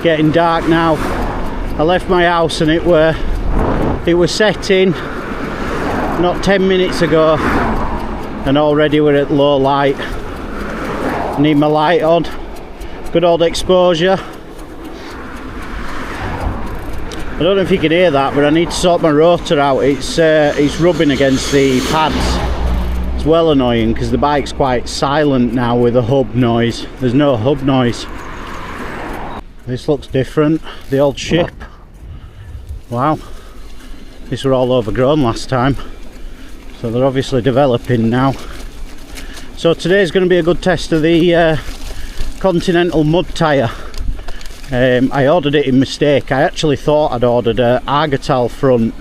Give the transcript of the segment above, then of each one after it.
getting dark now. I left my house and it was setting not 10 minutes ago, and already we're at low light. I need my light on. Good old exposure. I don't know if you can hear that, but I need to sort my rotor out. It's rubbing against the pads. It's well annoying because the bike's quite silent now with the hub noise. There's no hub noise. This looks different. The old ship. Wow. These were all overgrown last time. So they're obviously developing now. So today's going to be a good test of the Continental mud tyre. I ordered it in mistake. I actually thought I'd ordered a Hydrotal front.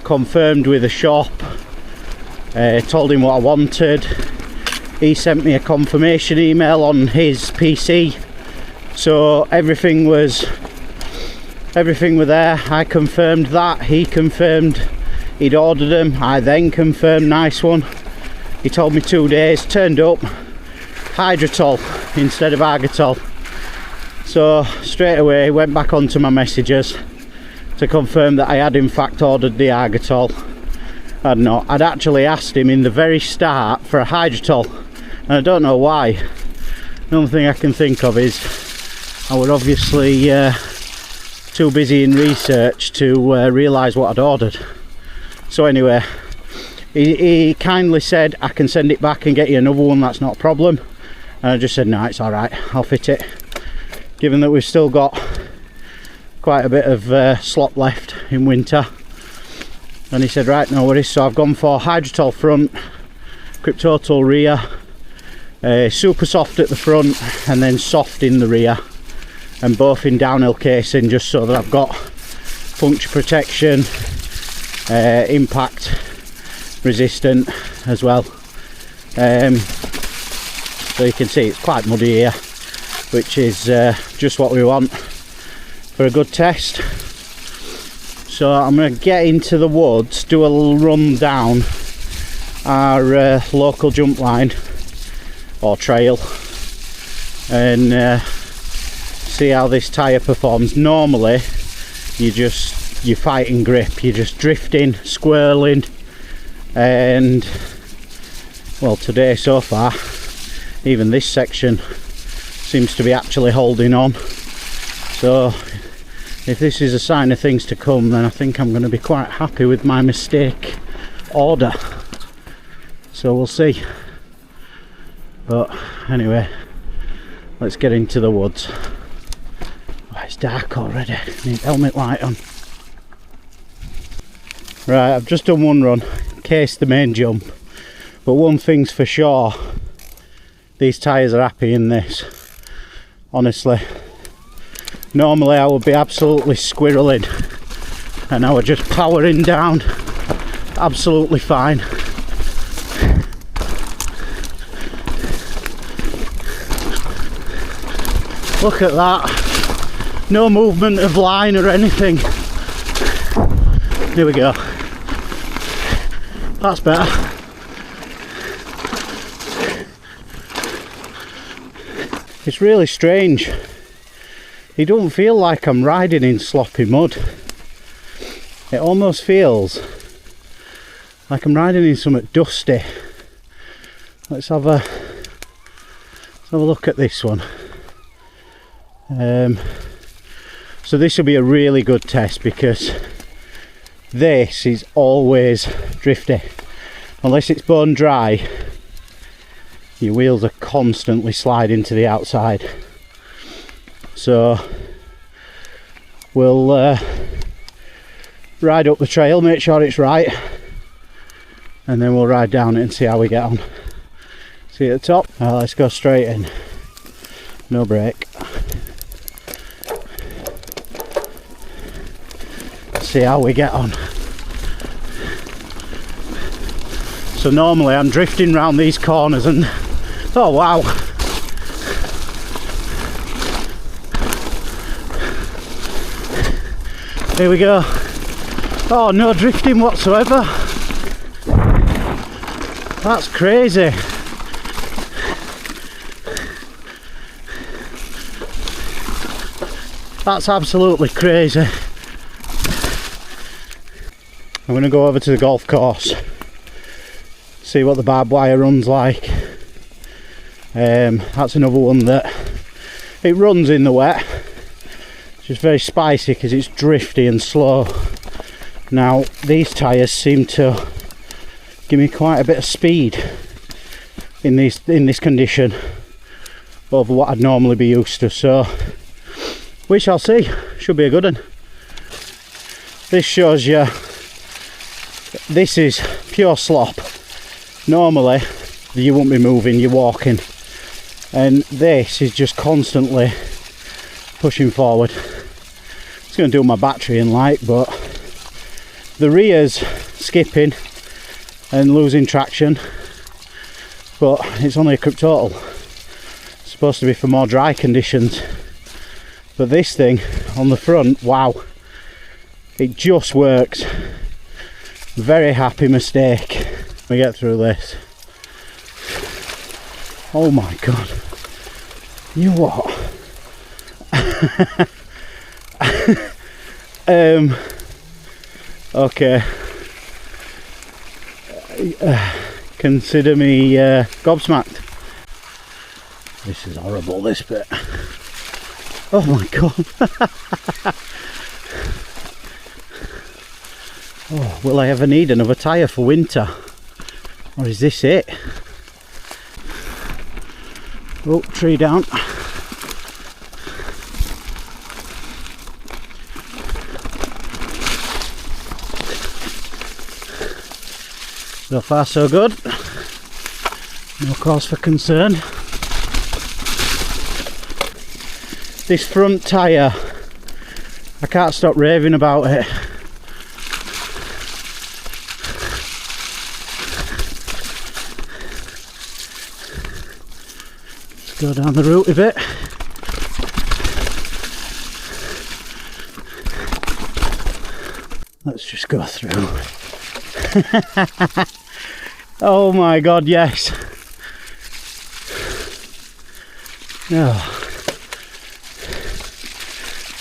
Confirmed with a shop. Told him what I wanted. He sent me a confirmation email on his PC. So everything were there. I confirmed that. He confirmed he'd ordered them. I then confirmed, nice one. He told me 2 days. Turned up Hydrotal instead of Hydrotal. So straight away went back onto my messages to confirm that I had in fact ordered the Hydrotal. I'd not. I'd actually asked him in the very start for a Hydrotal, and I don't know why. The only thing I can think of is I was obviously too busy in research to realise what I'd ordered. So anyway, he kindly said I can send it back and get you another one, that's not a problem. And I just said no, it's alright, I'll fit it. Given that we've still got quite a bit of slop left in winter. And he said right, no worries. So I've gone for Hydrotal front, Kryptotal rear, super soft at the front and then soft in the rear, and both in downhill casing, just so that I've got puncture protection, impact resistant as well. So you can see it's quite muddy here, which is just what we want for a good test. So I'm going to get into the woods, do a little run down our local jump line or trail, and see how this tyre performs. Normally you're fighting grip, you're just drifting, squirreling, and well, today so far even this section seems to be actually holding on. So if this is a sign of things to come, then I think I'm going to be quite happy with my mistake order. So we'll see. But anyway, let's get into the woods. Oh, it's dark already. Need helmet light on. Right, I've just done one run, cased the main jump. But one thing's for sure, these tyres are happy in this. Honestly. Normally I would be absolutely squirreling and I would just powering down absolutely fine. Look at that, no movement of line or anything. Here we go, that's better. It's really strange. It don't feel like I'm riding in sloppy mud. It almost feels like I'm riding in something dusty. Let's have a look at this one. So this will be a really good test because this is always drifty. Unless it's bone dry, your wheels are constantly sliding to the outside. So we'll ride up the trail, make sure it's right, and then we'll ride down it and see how we get on. See at the top? Let's go straight in, no brake. See how we get on. So normally I'm drifting round these corners and oh wow, here we go. Oh, no drifting whatsoever. That's crazy. That's absolutely crazy. I'm going to go over to the golf course, see what the barbed wire run's like. That's another one that it runs in the wet. It's just very spicy because it's drifty and slow. Now these tyres seem to give me quite a bit of speed in this condition over what I'd normally be used to, so we shall see. Should be a good one. This shows you this is pure slop. Normally you won't be moving, you're walking, and this is just constantly pushing forward. It's going to do my battery in light, but the rear's skipping and losing traction, but it's only a Kryptotal. It's supposed to be for more dry conditions, but this thing on the front, wow, it just works. Very happy mistake. We get through this. Oh my god, you what? Okay, consider me gobsmacked. This is horrible, this bit. Oh my god. Oh, will I ever need another tyre for winter? Or is this it? Oh, tree down. So far so good. No cause for concern. This front tyre, I can't stop raving about it. Go down the route a bit. Let's just go through. Oh my god, yes. Oh.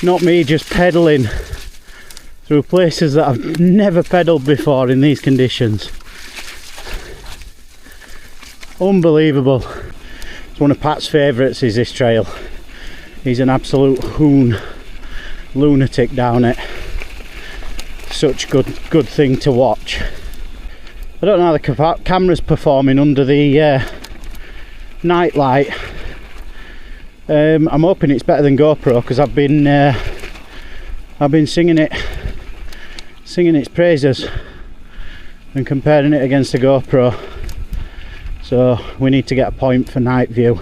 Not me just pedalling through places that I've never pedalled before in these conditions. Unbelievable. It's one of Pat's favourites, is this trail. He's an absolute hoon, lunatic down it. Such good thing to watch. I don't know how the camera's performing under the night light. I'm hoping it's better than GoPro, because I've been singing its praises and comparing it against the GoPro. So we need to get a point for night view.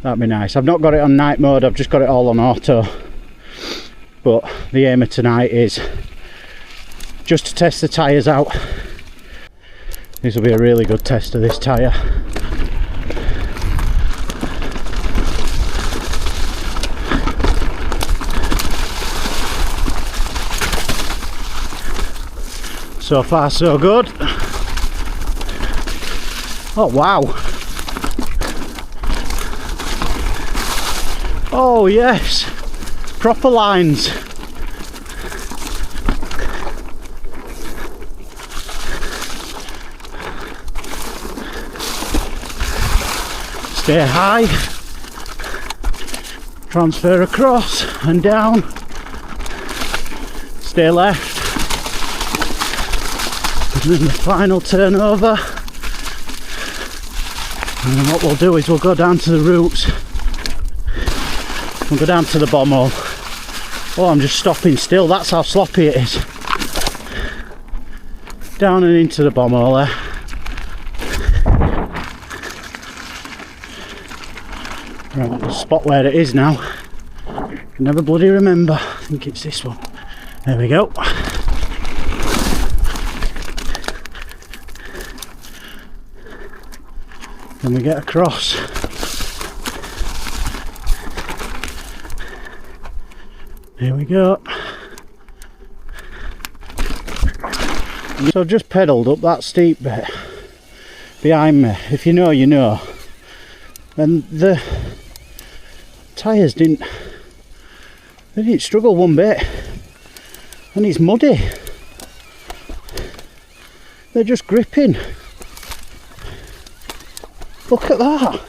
That'd be nice. I've not got it on night mode, I've just got it all on auto. But the aim of tonight is just to test the tyres out. This will be a really good test of this tyre. So far so good. Oh wow. Oh yes, proper lines. Stay high, transfer across and down, stay left, and then the final turn over. And then what we'll do is we'll go down to the roots. We'll go down to the bomb hole. Oh, I'm just stopping still, that's how sloppy it is. Down and into the bomb hole there. Right, we'll spot where it is now. Can never bloody remember. I think it's this one. There we go. Then we get across. Here we go. So I've just pedalled up that steep bit behind me. If you know, you know. And the tyres didn't They didn't struggle one bit, and it's muddy. They're just gripping. Look at that.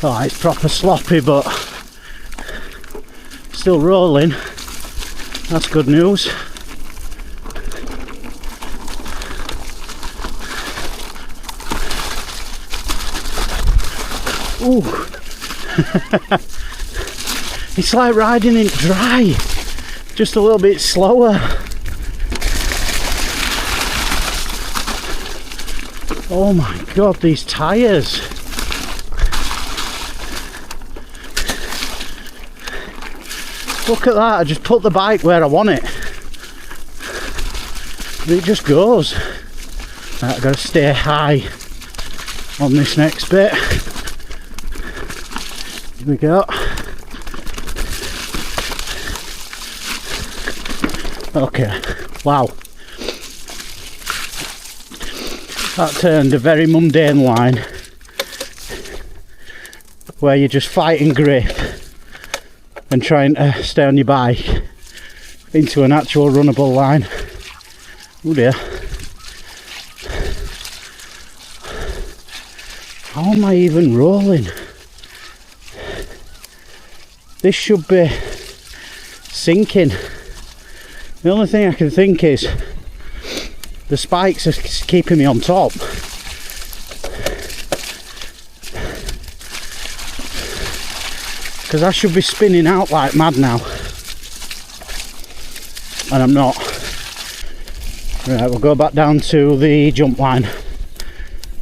Oh, it's proper sloppy, but still rolling. That's good news. Ooh. It's like riding it dry, just a little bit slower. Oh my god, these tyres. Look at that, I just put the bike where I want it. And it just goes. Right, I've got to stay high on this next bit. Here we go. Okay, wow. That turned a very mundane line where you're just fighting grip and trying to stay on your bike into an actual runnable line. Oh dear. How am I even rolling? This should be sinking. The only thing I can think is the spikes are keeping me on top. Because I should be spinning out like mad now, and I'm not. Right, we'll go back down to the jump line,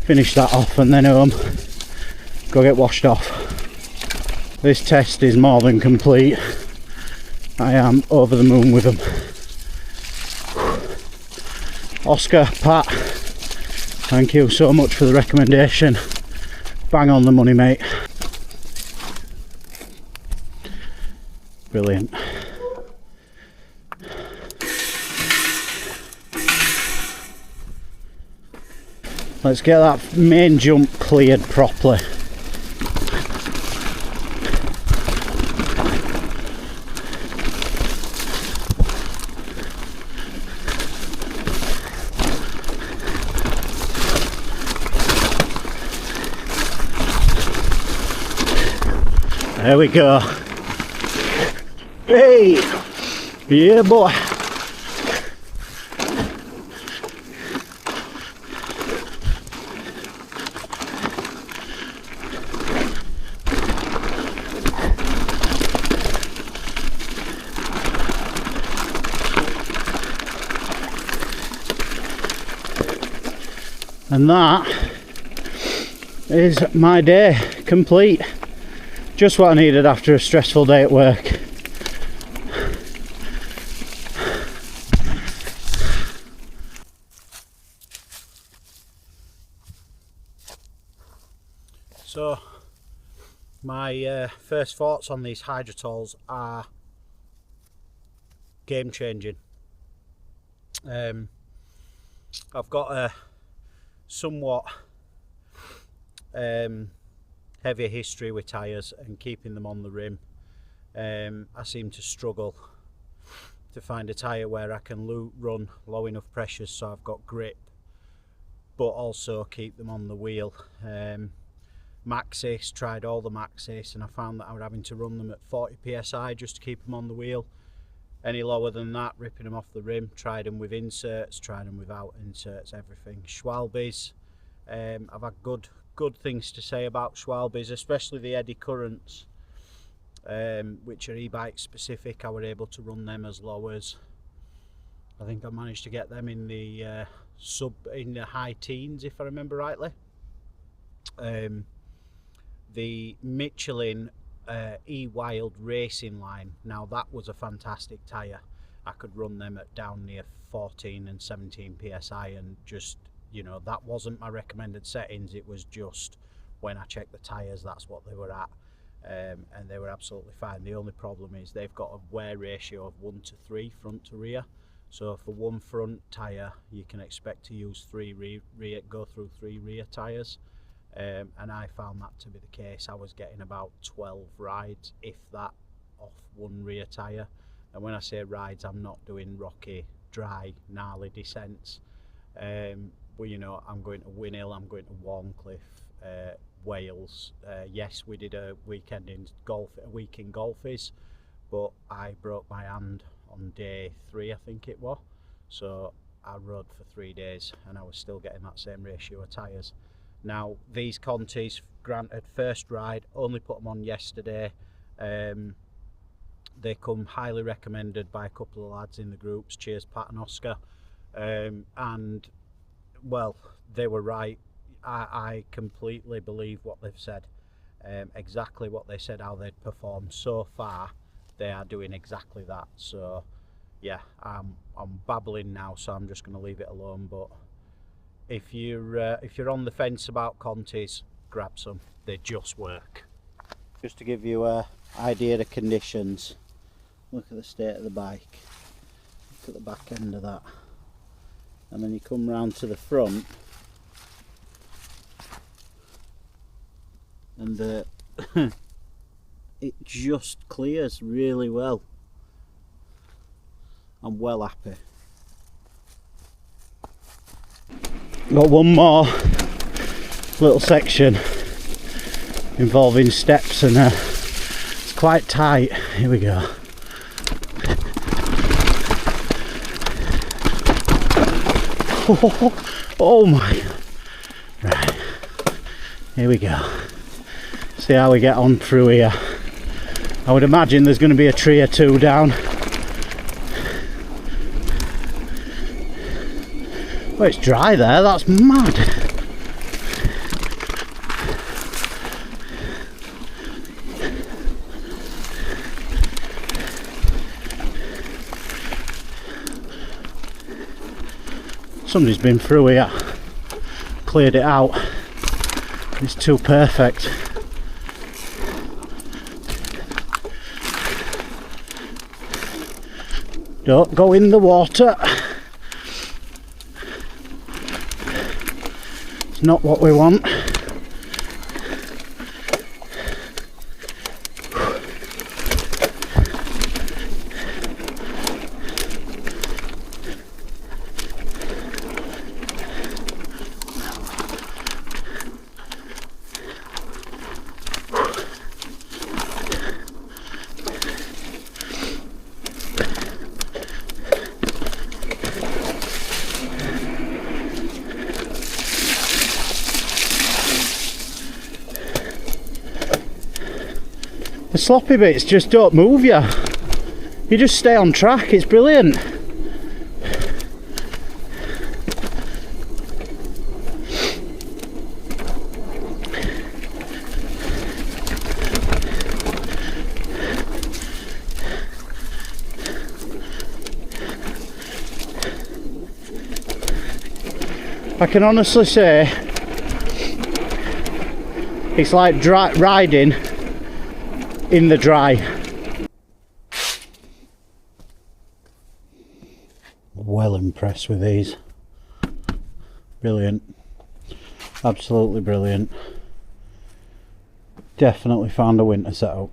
finish that off, and then home, go get washed off. This test is more than complete. I am over the moon with them. Oscar, Pat, thank you so much for the recommendation. Bang on the money, mate. Brilliant. Let's get that main jump cleared properly. There we go. Hey! Yeah, boy. And that is my day complete. Just what I needed after a stressful day at work. So my first thoughts on these Hydrotals are game changing. I've got a somewhat heavier history with tyres and keeping them on the rim. I seem to struggle to find a tyre where I can run low enough pressures so I've got grip, but also keep them on the wheel. Maxis, tried all the Maxis, and I found that I was having to run them at 40 psi just to keep them on the wheel. Any lower than that, ripping them off the rim. Tried them with inserts, tried them without inserts, everything. Schwalbes, I've had good things to say about Schwalbes, especially the eddy currents, which are e-bike specific. I were able to run them as low as, I think I managed to get them in the in the high teens, if I remember rightly. The Michelin E-Wild racing line, now that was a fantastic tyre. I could run them at down near 14 and 17 psi and just you know, that wasn't my recommended settings. It was just when I checked the tyres, that's what they were at, and they were absolutely fine. The only problem is they've got a wear ratio of 1:3 front to rear. So for one front tyre, you can expect to use go through 3 rear tyres, and I found that to be the case. I was getting about 12 rides, if that, off one rear tyre. And when I say rides, I'm not doing rocky, dry, gnarly descents. Well, you know, I'm going to Winhill, I'm going to Warncliffe, Wales. Yes, we did a week in Golfies, but I broke my hand on day 3, I think it was. So I rode for 3 days and I was still getting that same ratio of tyres. Now these Contis, granted, first ride, only put them on yesterday. They come highly recommended by a couple of lads in the groups. Cheers Pat and Oscar. And well, they were right. I completely believe what they've said, exactly what they said, how they'd performed so far. They are doing exactly that. So yeah, I'm babbling now, so I'm just going to leave it alone. But if you're on the fence about Contis, grab some. They just work. Just to give you an idea of the conditions, look at the state of the bike, look at the back end of that, and then you come round to the front and it just clears really well. I'm well happy. Got one more little section involving steps, and it's quite tight. Here we go. Oh my, right, here we go. See how we get on through here. I would imagine there's going to be a tree or two down. Well, it's dry there, that's mad. Somebody's been through here, cleared it out. It's too perfect. Don't go in the water. It's not what we want. The sloppy bits just don't move you. You just stay on track. It's brilliant. I can honestly say it's like riding in the dry. Well impressed with these. Brilliant. Absolutely brilliant. Definitely found a winter setup.